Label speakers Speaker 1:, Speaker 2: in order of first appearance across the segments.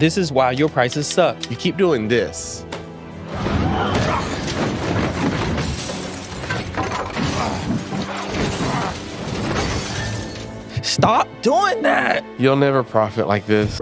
Speaker 1: This is why your prices suck.
Speaker 2: You keep doing this.
Speaker 1: Stop doing that.
Speaker 2: You'll never profit like this.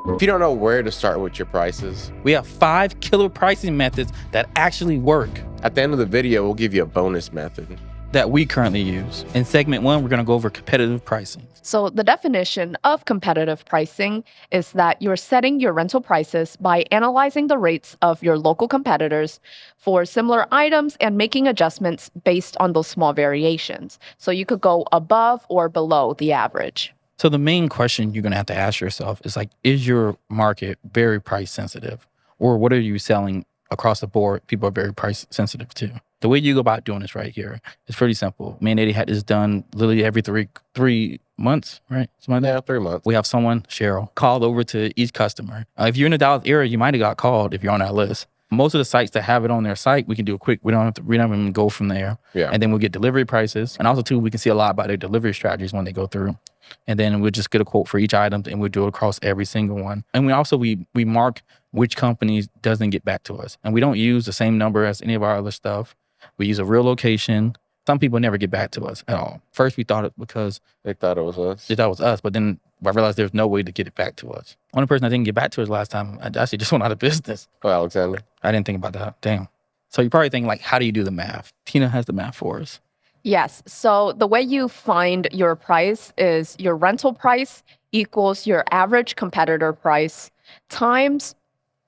Speaker 2: If you don't know where to start with your prices,
Speaker 1: We have 5 killer pricing methods that actually work
Speaker 2: at the end of the video, we'll give you a bonus method.
Speaker 1: that we currently use. In segment 1, we're going to go over competitive pricing.
Speaker 3: So the definition of competitive pricing is that you're setting your rental prices by analyzing the rates of your local competitors for similar items and making adjustments based on those small variations. So you could go above or below the average.
Speaker 1: So the main question you're going to have to ask yourself is like, is your market very price sensitive? Or what are you selling across the board? People are very price sensitive too. The way you go about doing this right here is pretty simple. Me and Eddie had this done literally every three months, right? Something like that.
Speaker 2: 3 months.
Speaker 1: We have someone, Cheryl, called over to each customer. If you're in the Dallas area, you might have got called if you're on our list. Most of the sites that have it on their site, we can do a quick, we don't even go from there.
Speaker 2: Yeah.
Speaker 1: And then we'll get delivery prices. And also too, we can see a lot about their delivery strategies when they go through. And then we'll just get a quote for each item and we'll do it across every single one. And we mark which companies doesn't get back to us. And we don't use the same number as any of our other stuff. We use a real location. Some people never get back to us at all. First, we thought it because
Speaker 2: They thought it was us.
Speaker 1: they thought it was us, but then I realized there's no way to get it back to us. Only person that didn't get back to us last time, I actually just went out of business.
Speaker 2: Oh, Alexander.
Speaker 1: I didn't think about that. Damn. So you're probably thinking like, how do you do the math? Tina has the math for us.
Speaker 3: Yes. So the way you find your price is your rental price equals your average competitor price times,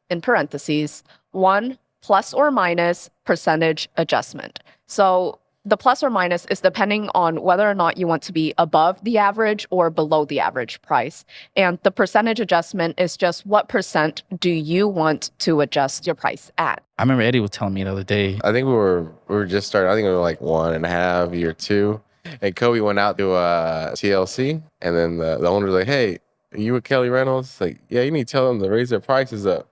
Speaker 3: in parentheses, 1 plus or minus percentage adjustment. So the plus or minus is depending on whether or not you want to be above the average or below the average price. And the percentage adjustment is just what percent do you want to adjust your price at.
Speaker 1: I remember Eddie was telling me the other day,
Speaker 2: I think we were just starting. I think we were like 1.5, year 2. And Kobe went out to TLC, and then the owner was like, "Hey, are you with Kelly Reynolds?" Like, "Yeah, you need to tell them to raise their prices up."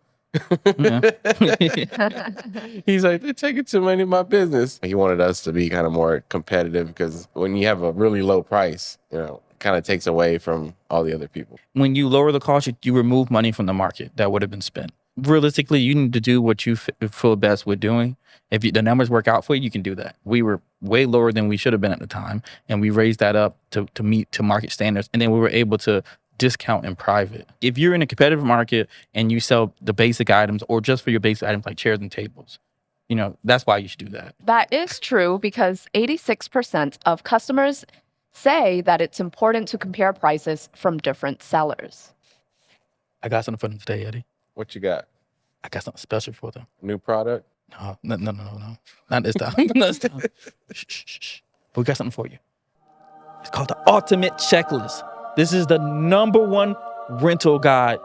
Speaker 2: He's like, "They're taking too many of my business." He wanted us to be kind of more competitive because when you have a really low price, it kind of takes away from all the other people.
Speaker 1: when you lower the cost, you remove money from the market that would have been spent. Realistically, you need to do what you feel best with doing. If the numbers work out for you, you can do that. We were way lower than we should have been at the time, and we raised that up to meet to market standards, and then we were able to discount in private. If you're in a competitive market and you sell the basic items or just for your basic items like chairs and tables, that's why you should do that.
Speaker 3: That is true because 86% of customers say that it's important to compare prices from different sellers.
Speaker 1: I got something for them today, Eddie.
Speaker 2: What you got?
Speaker 1: I got something special for them.
Speaker 2: New product?
Speaker 1: No. Not this time. Not this time. Shh. But we got something for you. It's called the Ultimate Checklist. This is the #1 rental guide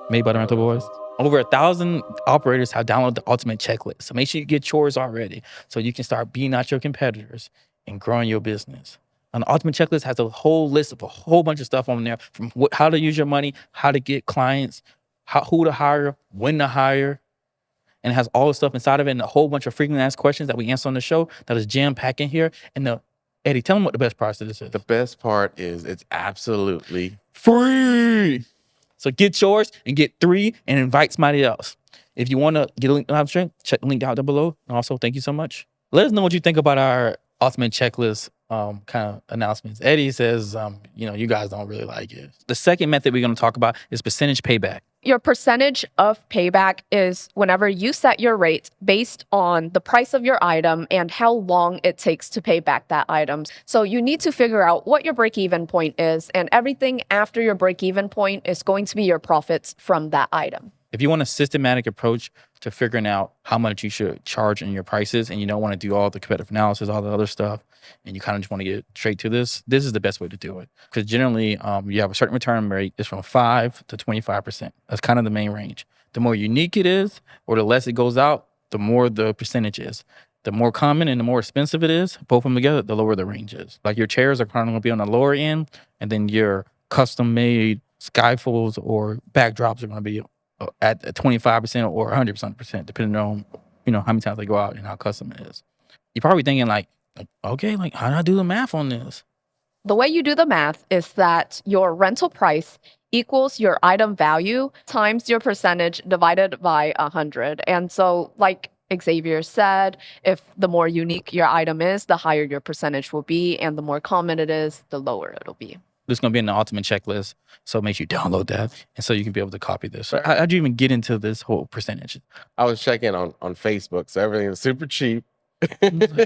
Speaker 1: made by the Rental Boys. Over 1,000 operators have downloaded the Ultimate Checklist. So make sure you get yours already so you can start beating out your competitors and growing your business. And the Ultimate Checklist has a whole list of a whole bunch of stuff on there from how to use your money, how to get clients, who to hire, when to hire. And it has all the stuff inside of it and a whole bunch of frequently asked questions that we answer on the show that is jam-packed in here. And Eddie, tell them what the best part of this is.
Speaker 2: The best part is it's absolutely
Speaker 1: free. So get yours and get 3 and invite somebody else. If you want to get a link down the check the link down below. And also, thank you so much. Let us know what you think about our Ultimate Checklist kind of announcements. Eddie says, you guys don't really like it. The second method we're going to talk about is percentage payback.
Speaker 3: Your percentage of payback is whenever you set your rate based on the price of your item and how long it takes to pay back that item. So you need to figure out what your break-even point is, and everything after your break-even point is going to be your profits from that item.
Speaker 1: If you want a systematic approach to figuring out how much you should charge in your prices and you don't want to do all the competitive analysis, all the other stuff, and you kind of just want to get straight to this is the best way to do it. Because generally, you have a certain return rate. It's from 5 to 25%. That's kind of the main range. The more unique it is, or the less it goes out, the more the percentage is. The more common and the more expensive it is, both of them together, the lower the range is. Like your chairs are kind of going to be on the lower end, and then your custom-made skyfolds or backdrops are going to be at 25% or 100%, depending on, how many times they go out and how custom it is. You're probably thinking okay, how do I do the math on this?
Speaker 3: The way you do the math is that your rental price equals your item value times your percentage divided by 100. And so, like Xavier said, if the more unique your item is, the higher your percentage will be. And the more common it is, the lower it'll be.
Speaker 1: This is going to be in the ultimate checklist. So make sure you download that. And so you can be able to copy this. So how'd you even get into this whole percentage?
Speaker 2: I was checking on Facebook, so everything was super cheap.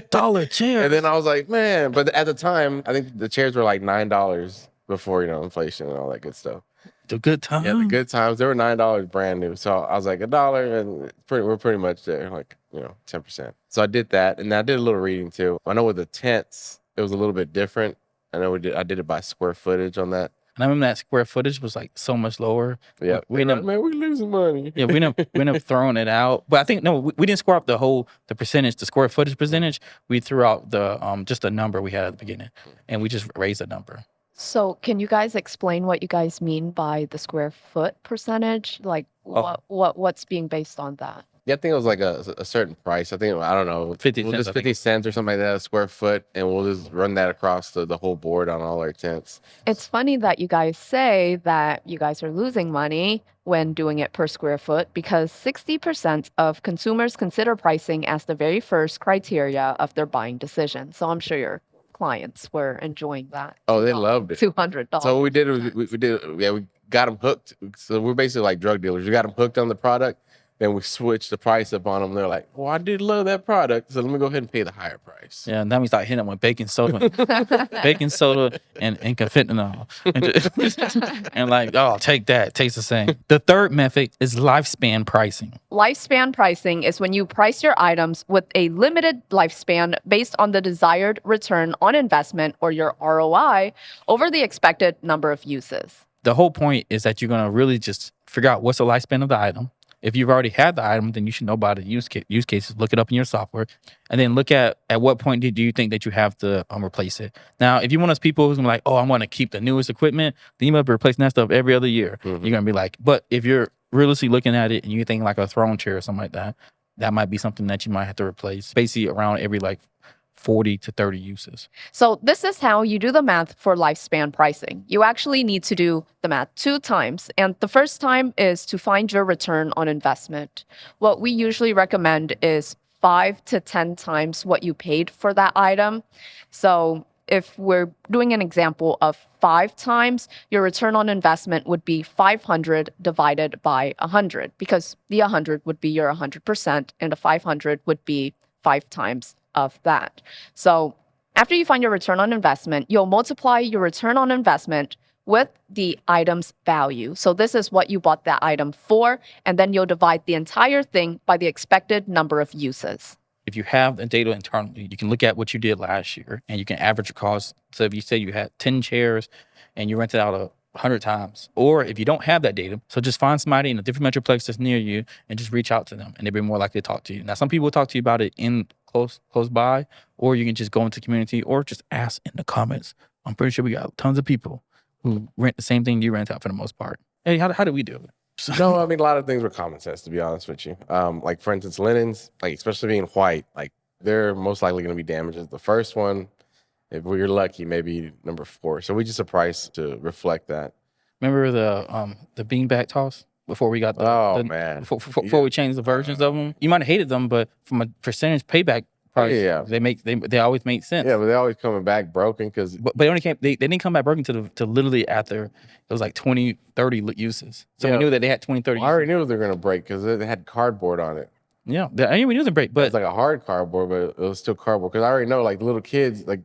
Speaker 1: Dollar chair.
Speaker 2: And then I was like, man, but at the time, I think the chairs were like $9 before, inflation and all that good stuff.
Speaker 1: The good time.
Speaker 2: Yeah, the good times, they were $9 brand new. So I was like, $1, and we're pretty much there, like, 10%. So I did that, and I did a little reading too. I know with the tents, it was a little bit different. I know I did it by square footage on that.
Speaker 1: And I remember that square footage was like so much lower.
Speaker 2: Yeah, man, we're losing money.
Speaker 1: Yeah, we ended up throwing it out. But I think we didn't score up the percentage, the square footage percentage. We threw out the just a number we had at the beginning, and we just raised the number.
Speaker 3: So can you guys explain what you guys mean by the square foot percentage? Like what's being based on that?
Speaker 2: Yeah, I think it was like a certain price. I think, I don't know,
Speaker 1: 50 cents,
Speaker 2: just 50 cents or something like that, a square foot, and we'll just run that across the whole board on all our tents.
Speaker 3: It's funny that you guys say that you guys are losing money when doing it per square foot, because 60% of consumers consider pricing as the very first criteria of their buying decision. So I'm sure your clients were enjoying that.
Speaker 2: Oh, they loved it.
Speaker 3: $200.
Speaker 2: So what we did was we got them hooked. So we're basically like drug dealers. We got them hooked on the product. Then we switched the price up on them. They're like, well, I did love that product, so let me go ahead and pay the higher price.
Speaker 1: Yeah, and then we start hitting them with baking soda, and confentanil. And like, oh, take that. Tastes the same. The third method is lifespan pricing.
Speaker 3: Lifespan pricing is when you price your items with a limited lifespan based on the desired return on investment, or your ROI, over the expected number of uses.
Speaker 1: The whole point is that you're going to really just figure out what's the lifespan of the item. If you've already had the item, then you should know about the use cases. Look it up in your software, and then look at what point do you think that you have to replace it. Now, if you're one of those people who's gonna be like, oh, I want to keep the newest equipment, then you might be replacing that stuff every other year.
Speaker 2: Mm-hmm.
Speaker 1: You're gonna be like, but if you're realistically looking at it and you think like a throne chair or something like that, that might be something that you might have to replace, basically around every 40 to 30 uses.
Speaker 3: So this is how you do the math for lifespan pricing. You actually need to do the math 2 times. And the first time is to find your return on investment. What we usually recommend is 5 to 10 times what you paid for that item. So if we're doing an example of 5 times, your return on investment would be 500 divided by 100, because the 100 would be your 100% and the 500 would be 5 times of that. So after you find your return on investment, you'll multiply your return on investment with the item's value. So this is what you bought that item for, and then you'll divide the entire thing by the expected number of uses.
Speaker 1: If you have the data internally, you can look at what you did last year and you can average your costs. So if you say you had 10 chairs and you rented out 100 times, or if you don't have that data, so just find somebody in a different metroplex that's near you and just reach out to them, and they'll be more likely to talk to you. Now, some people will talk to you about it in close by, or you can just go into community or just ask in the comments. I'm pretty sure we got tons of people who rent the same thing you rent out for the most part. Hey, how do we do it?
Speaker 2: No, I mean, a lot of things were common sense, to be honest with you. Like, for instance, linens, like, especially being white, like, they're most likely going to be damaged. The first one, if we're lucky, maybe number 4. So we just a price to reflect that.
Speaker 1: Remember the beanbag toss before we got
Speaker 2: man,
Speaker 1: before we changed the versions of them? You might have hated them, but from a percentage payback price, they always make sense.
Speaker 2: Yeah, but they always coming back broken because.
Speaker 1: But they only came. They didn't come back broken to literally after it was like 20, 30 uses. So we knew that they had 20, 30
Speaker 2: I already knew they were gonna break because they had cardboard on it.
Speaker 1: Yeah, I knew we knew they break, but
Speaker 2: it's like a hard cardboard, but it was still cardboard. Because I already know, like, little kids, like,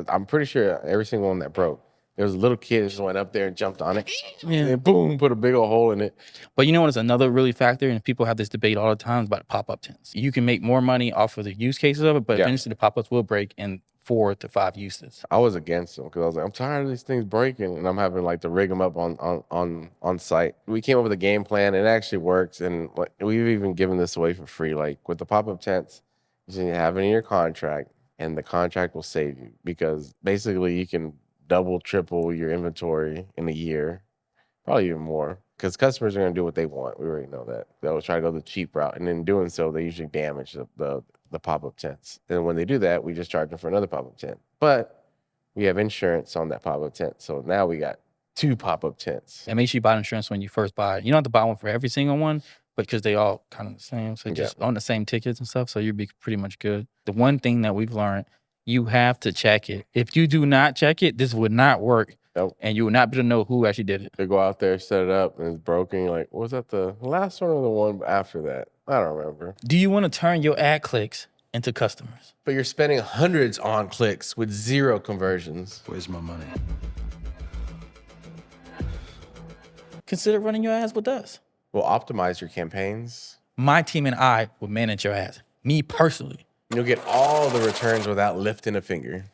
Speaker 2: I'm pretty sure every single one that broke, there was a little kid that just went up there and jumped on it, and boom, put a big old hole in it.
Speaker 1: But you know what is another really factor, and people have this debate all the time about pop-up tents. You can make more money off of the use cases of it, but eventually the pop-ups will break in 4 to 5 uses.
Speaker 2: I was against them because I was like, I'm tired of these things breaking, and I'm having like to rig them up on site. We came up with a game plan, and it actually works, and like, we've even given this away for free. Like, with the pop-up tents, you can have it in your contract, and the contract will save you, because basically you can double, triple your inventory in a year, probably even more, because customers are going to do what they want. We already know that. They'll try to go the cheap route, and in doing so, they usually damage the pop-up tents. And when they do that, we just charge them for another pop-up tent. But we have insurance on that pop-up tent. So now we got 2 pop-up tents.
Speaker 1: And make sure you buy insurance when you first buy it. You don't have to buy one for every single one, but because they all kind of the same. So just on the same tickets and stuff. So you'll be pretty much good. The one thing that we've learned, you have to check it. If you do not check it, this would not work.
Speaker 2: Nope.
Speaker 1: And you will not be able to know who actually did it.
Speaker 2: They go out there, set it up, and it's broken. You're like, was that the last one or the one after that? I don't remember.
Speaker 1: Do you want to turn your ad clicks into customers?
Speaker 2: But you're spending hundreds on clicks with 0 conversions.
Speaker 4: Where's my money?
Speaker 1: Consider running your ads with us.
Speaker 2: We'll optimize your campaigns.
Speaker 1: My team and I will manage your ads. Me personally.
Speaker 2: You'll get all the returns without lifting a finger.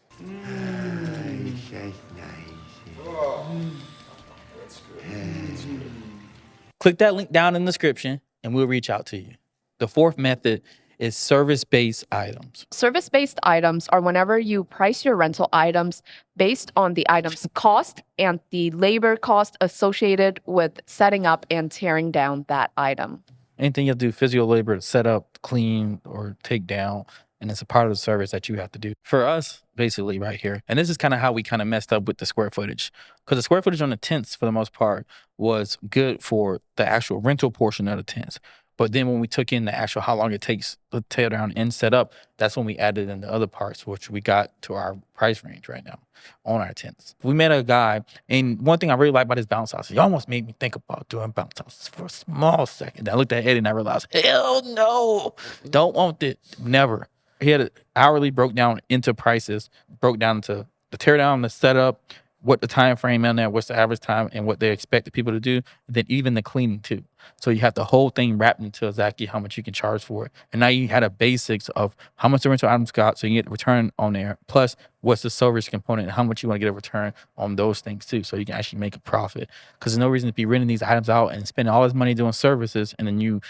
Speaker 1: Click that link down in the description and we'll reach out to you. The fourth method is service-based items.
Speaker 3: Service-based items are whenever you price your rental items based on the item's cost and the labor cost associated with setting up and tearing down that item.
Speaker 1: Anything you have to do, physical labor to set up, clean, or take down, and it's a part of the service that you have to do. For us, basically right here, and this is kind of how we kind of messed up with the square footage, because the square footage on the tents, for the most part, was good for the actual rental portion of the tents. But then when we took in the actual how long it takes to tear down and set up, that's when we added in the other parts, which we got to our price range right now on our tents. We met a guy, and one thing I really like about his bounce house, he almost made me think about doing bounce houses for a small second. I looked at Eddie and I realized, hell no, don't want it, never. He had it hourly broke down into prices, broke down into the tear down, the setup, what the time frame on there, what's the average time, and what they expect the people to do, and then even the cleaning too. So you have the whole thing wrapped into exactly how much you can charge for it. And now you had a basics of how much the rental items got, so you get the return on there, plus what's the service component and how much you want to get a return on those things too, so you can actually make a profit. Because there's no reason to be renting these items out and spending all this money doing services, and then you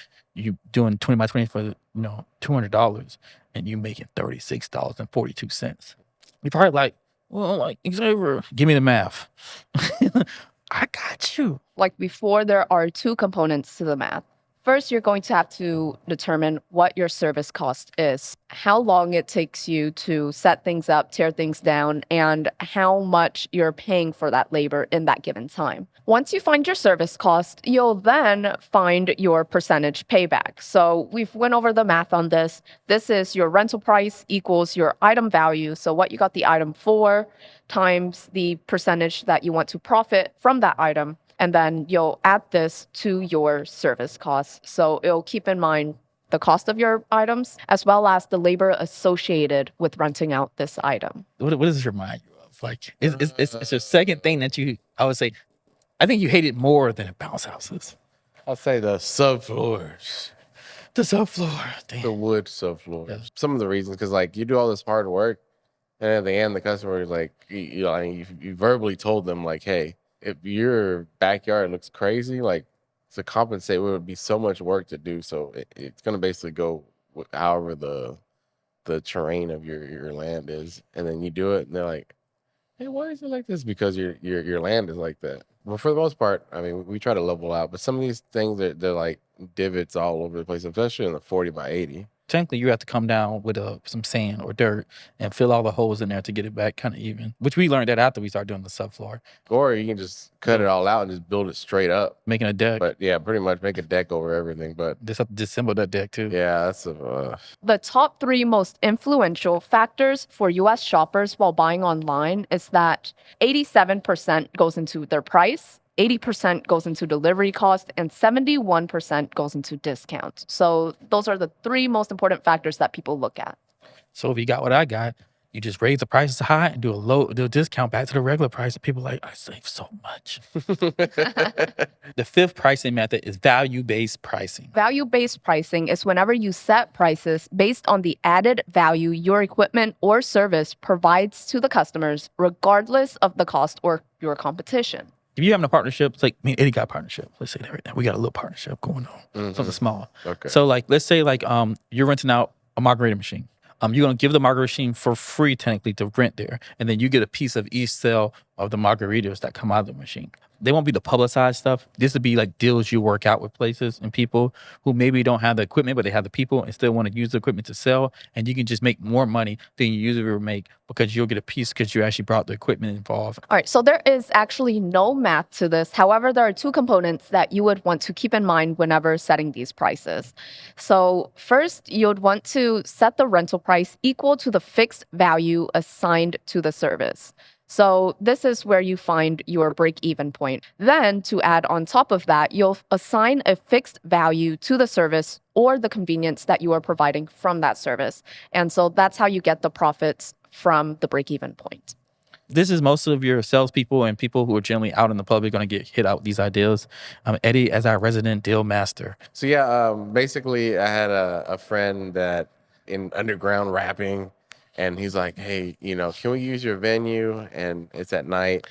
Speaker 1: doing 20 by 20 for $200, and you making $36.42. You're probably like, well, like, Xavier, give me the math. I got you.
Speaker 3: Like before, there are 2 components to the math. First, you're going to have to determine what your service cost is, how long it takes you to set things up, tear things down, and how much you're paying for that labor in that given time. Once you find your service cost, you'll then find your percentage payback. So we've went over the math on this. This is your rental price equals your item value. So what you got the item for times the percentage that you want to profit from that item. And then you'll add this to your service costs. So it'll keep in mind the cost of your items as well as the labor associated with renting out this item.
Speaker 1: What does this remind you of? Like, it's your second thing that I would say, I think you hate it more than bounce houses.
Speaker 2: I'll say the subfloors.
Speaker 1: The subfloor. Damn.
Speaker 2: The wood subfloors.
Speaker 1: Yeah.
Speaker 2: Some of the reasons, because like you do all this hard work, and at the end, the customer is like, you verbally told them like, hey, if your backyard looks crazy, like to compensate, it would be so much work to do. So it's gonna basically go however the terrain of your land is, and then you do it, and they're like, hey, why is it like this? Because your land is like that. But for the most part, I mean, we try to level out. But some of these things they're like divots all over the place, especially in the 40 by 80.
Speaker 1: Technically, you have to come down with some sand or dirt and fill all the holes in there to get it back kind of even, which we learned that after we started doing the subfloor.
Speaker 2: Or you can just cut it all out and just build it straight up.
Speaker 1: Making a deck.
Speaker 2: But yeah, pretty much make a deck over everything. But
Speaker 1: Just have to disassemble that deck too.
Speaker 2: yeah, that's
Speaker 3: The top 3 most influential factors for US shoppers while buying online is that 87% goes into their price, 80% goes into delivery cost, and 71% goes into discount. So those are the 3 most important factors that people look at.
Speaker 1: So if you got what I got, you just raise the prices high and do a discount back to the regular price. And people are like, I save so much. The 5th pricing method is value-based pricing.
Speaker 3: Value-based pricing is whenever you set prices based on the added value your equipment or service provides to the customers, regardless of the cost or your competition.
Speaker 1: If you're having a partnership, it's like me and Eddie got a partnership. Let's say that right now. We got a little partnership going on. Something small.
Speaker 2: Okay.
Speaker 1: So like, let's say like you're renting out a margarita machine. You're going to give the margarita machine for free technically to rent there. And then you get a piece of each sale of the margaritas that come out of the machine. They won't be the publicized stuff. This would be like deals you work out with places and people who maybe don't have the equipment, but they have the people and still want to use the equipment to sell. And you can just make more money than you usually would make because you'll get a piece because you actually brought the equipment involved.
Speaker 3: All right, so there is actually no math to this. However, there are two components that you would want to keep in mind whenever setting these prices. So first, you would want to set the rental price equal to the fixed value assigned to the service. So this is where you find your break-even point. Then to add on top of that, you'll assign a fixed value to the service or the convenience that you are providing from that service. And so that's how you get the profits from the break-even point.
Speaker 1: This is most of your salespeople and people who are generally out in the public going to get hit out with these ideas. Eddie, as our resident deal master.
Speaker 2: So yeah, basically I had a friend that in underground rapping, and he's like, hey, can we use your venue? And it's at night.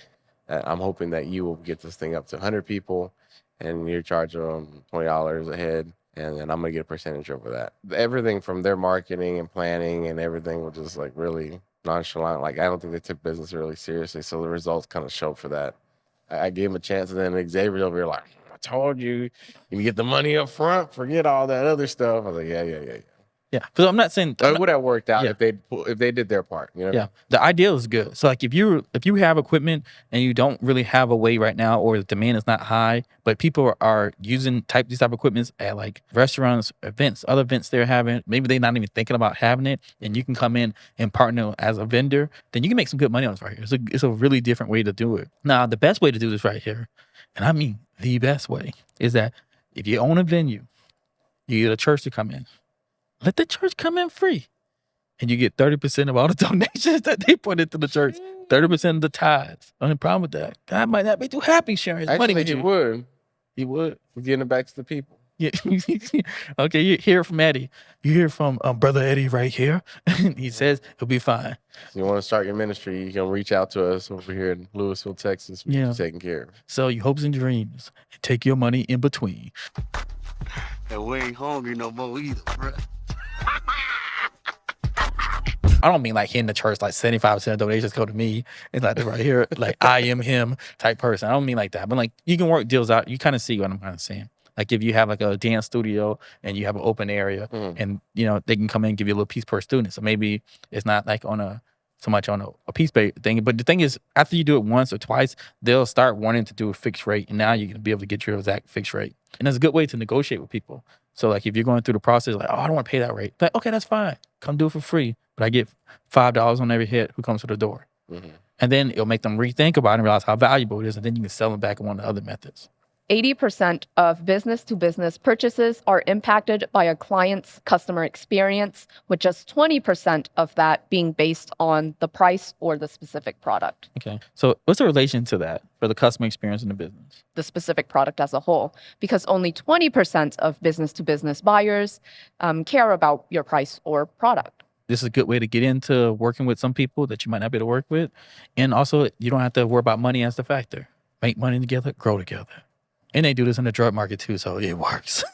Speaker 2: I'm hoping that you will get this thing up to 100 people, and you're charging them $20 a head, and then I'm gonna get a percentage over that. Everything from their marketing and planning and everything was just like really nonchalant. Like I don't think they took business really seriously. So the results kind of show for that. I gave him a chance, and then Xavier over here like, I told you, you get the money up front, forget all that other stuff. I was like, yeah.
Speaker 1: Yeah, so I'm not saying
Speaker 2: It would have worked out
Speaker 1: Yeah.
Speaker 2: if they did their part.
Speaker 1: Yeah, the ideal is good. So like if you have equipment and you don't really have a way right now, or the demand is not high, but people are using these type of equipment at like restaurants, events, other events they're having, maybe they're not even thinking about having it, and you can come in and partner as a vendor, then you can make some good money on this right here. It's a really different way to do it. Now, the best way to do this right here, and I mean the best way, is that if you own a venue, you get a church to come in. Let the church come in free. And you get 30% of all the donations that they put into the church. 30% of the tithes. Only problem with that, God might not be too happy sharing his money
Speaker 2: Actually,
Speaker 1: with
Speaker 2: he
Speaker 1: you.
Speaker 2: would.
Speaker 1: He would.
Speaker 2: We're getting it back to the people.
Speaker 1: Yeah. Okay, you hear from Eddie. You hear from Brother Eddie right here. He says it'll be fine.
Speaker 2: So you want to start your ministry, you can reach out to us over here in Louisville, Texas. We
Speaker 1: Yeah.
Speaker 2: can taken care of.
Speaker 1: So your hopes and dreams, and take your money in between.
Speaker 4: And we ain't hungry no more either, bro.
Speaker 1: I don't mean like in the church, like 75% of donations go to me. It's like right here, like I am him type person. I don't mean like that. But like you can work deals out. You kind of see what I'm kind of saying. Like if you have like a dance studio and you have an open area and they can come in and give you a little piece per student. So maybe it's not like so much on a piece thing. But the thing is, after you do it once or twice, they'll start wanting to do a fixed rate. And now you can be able to get your exact fixed rate. And it's a good way to negotiate with people. So like if you're going through the process, like, oh, I don't want to pay that rate. Like, okay, that's fine. Come do it for free. But I get $5 on every head who comes to the door.
Speaker 2: Mm-hmm. And
Speaker 1: And then it'll make them rethink about it and realize how valuable it is. And then you can sell them back in one of the other methods.
Speaker 3: 80% of business-to-business purchases are impacted by a client's customer experience, with just 20% of that being based on the price or the specific product,
Speaker 1: Okay. So what's the relation to that for the customer experience in the business?
Speaker 3: the specific product as a whole, because only 20% of business-to-business buyers care about your price or product.
Speaker 1: This is a good way to get into working with some people that you might not be able to work with. And also, you don't have to worry about money as the factor. Make money together, grow together. And they do this in the drug market too, so it works.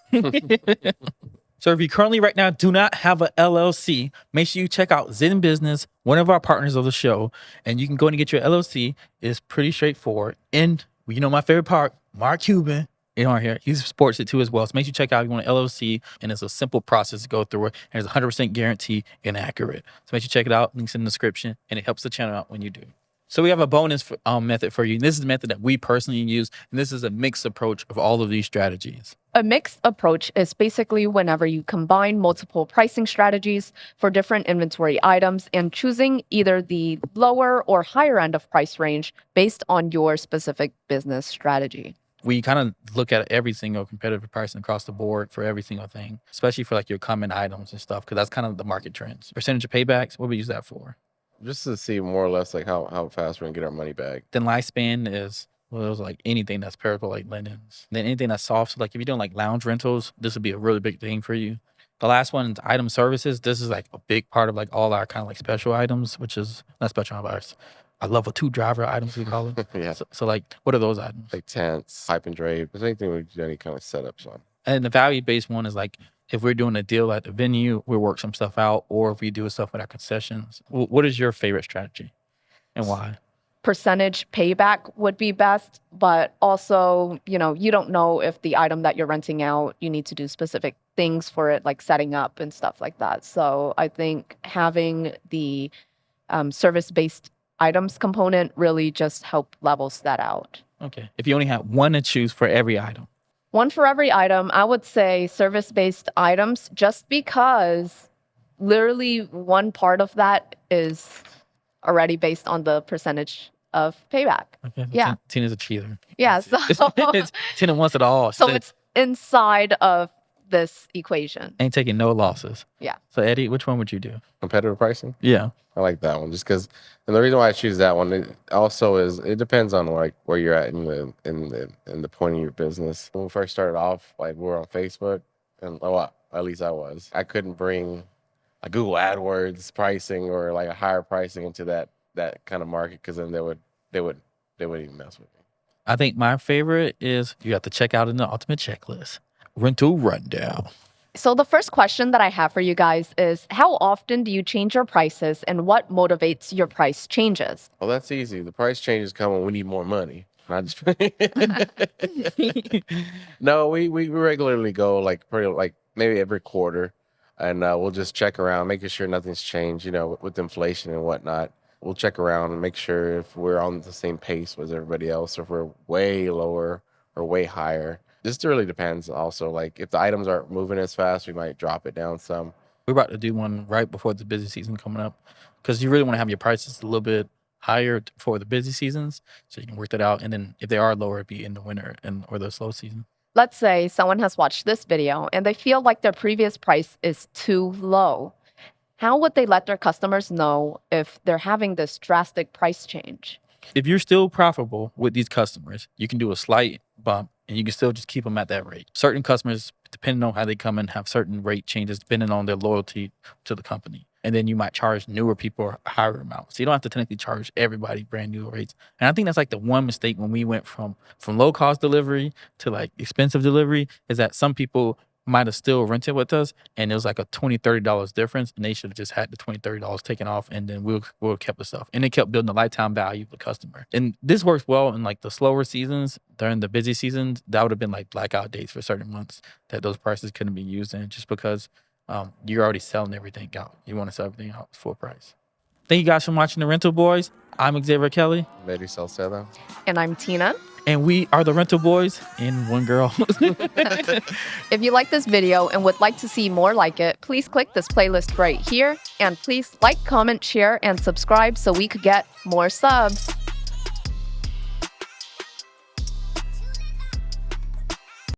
Speaker 1: So if you currently right now do not have a LLC, make sure you check out ZenBusiness, one of our partners of the show, and you can go and get your LLC. It's pretty straightforward. And my favorite part, Mark Cuban, here, he supports it too as well. So make sure you check out if you want an LLC, and it's a simple process to go through it. And it's 100% guarantee and accurate. So make sure you check it out. Links in the description, and it helps the channel out when you do. So we have a bonus method for you. And this is the method that we personally use, and this is a mixed approach of all of these strategies.
Speaker 3: A mixed approach is basically whenever you combine multiple pricing strategies for different inventory items and choosing either the lower or higher end of price range based on your specific business strategy.
Speaker 1: We kind of look at every single competitive pricing across the board for every single thing, especially for like your common items and stuff, because that's kind of the market trends. Percentage of paybacks, what we use that for?
Speaker 2: just to see more or less like how fast we're gonna get our money back.
Speaker 1: Then lifespan is, well, it was like anything that's perishable, like linens. Then anything that's soft. So like if you're doing like lounge rentals, this would be a really big thing for you. The last one is item services. This is like a big part of like all our kind of like special items, which is not special items. I love a 2-driver items, we call it.
Speaker 2: Yeah,
Speaker 1: So like, what are those items?
Speaker 2: like tents, pipe and drape. There's anything we do any kind of setups on.
Speaker 1: And the value-based one is like, if we're doing a deal at the venue, we'll work some stuff out, or if we do stuff with our concessions. What is your favorite strategy and why?
Speaker 3: percentage payback would be best, but also, you don't know if the item that you're renting out, you need to do specific things for it, like setting up and stuff like that. So I think having the service-based items component really just help levels that out.
Speaker 1: Okay. If you only had one to choose for every item.
Speaker 3: One for every item, I would say service-based items, just because literally one part of that is already based on the percentage of payback.
Speaker 1: Okay. So
Speaker 3: Yeah.
Speaker 1: Tina's a cheater.
Speaker 3: Yeah, so,
Speaker 1: Tina wants it all.
Speaker 3: so it's inside of this equation.
Speaker 1: Ain't taking no losses.
Speaker 3: Yeah.
Speaker 1: So Eddie, which one would you do?
Speaker 2: Competitive pricing.
Speaker 1: Yeah.
Speaker 2: I like that one just because, and the reason why I choose that one it also is it depends on like where you're at in the point of your business. When we first started off, like we were on Facebook, and at least I was. I couldn't bring a Google AdWords pricing or like a higher pricing into that kind of market because then they would even mess with me.
Speaker 1: I think my favorite is you have to check out in the ultimate checklist. Rental rundown.
Speaker 3: So the first question that I have for you guys is, how often do you change your prices and what motivates your price changes?
Speaker 2: Well, that's easy. The price changes come when we need more money. Not just No, we regularly go like maybe every quarter, and we'll just check around, making sure nothing's changed. With inflation and whatnot, we'll check around and make sure if we're on the same pace as everybody else, or if we're way lower or way higher. This really depends. Also, like if the items aren't moving as fast, we might drop it down some.
Speaker 1: We're about to do one right before the busy season coming up because you really want to have your prices a little bit higher for the busy seasons so you can work that out. And then if they are lower, it'd be in the winter or the slow season.
Speaker 3: Let's say someone has watched this video and they feel like their previous price is too low. How would they let their customers know if they're having this drastic price change?
Speaker 1: If you're still profitable with these customers, you can do a slight bump and you can still just keep them at that rate. Certain customers, depending on how they come in, have certain rate changes depending on their loyalty to the company. And then you might charge newer people a higher amount. So you don't have to technically charge everybody brand new rates. And I think that's like the one mistake when we went from low cost delivery to like expensive delivery is that some people might have still rented with us and it was like a $20, $30 difference and they should have just had the $20, $30 taken off and then we'll kept the stuff. And it kept building the lifetime value of the customer. And this works well in like the slower seasons. During the busy seasons, that would have been like blackout dates for certain months that those prices couldn't be used in just because you're already selling everything out. You want to sell everything out full price. Thank you guys for watching The Rental Boys. I'm Xavier Kelly.
Speaker 2: Maybe Sauceda.
Speaker 3: And I'm Tina.
Speaker 1: And we are The Rental Boys and one girl.
Speaker 3: If you like this video and would like to see more like it, please click this playlist right here. And please like, comment, share, and subscribe so we could get more subs.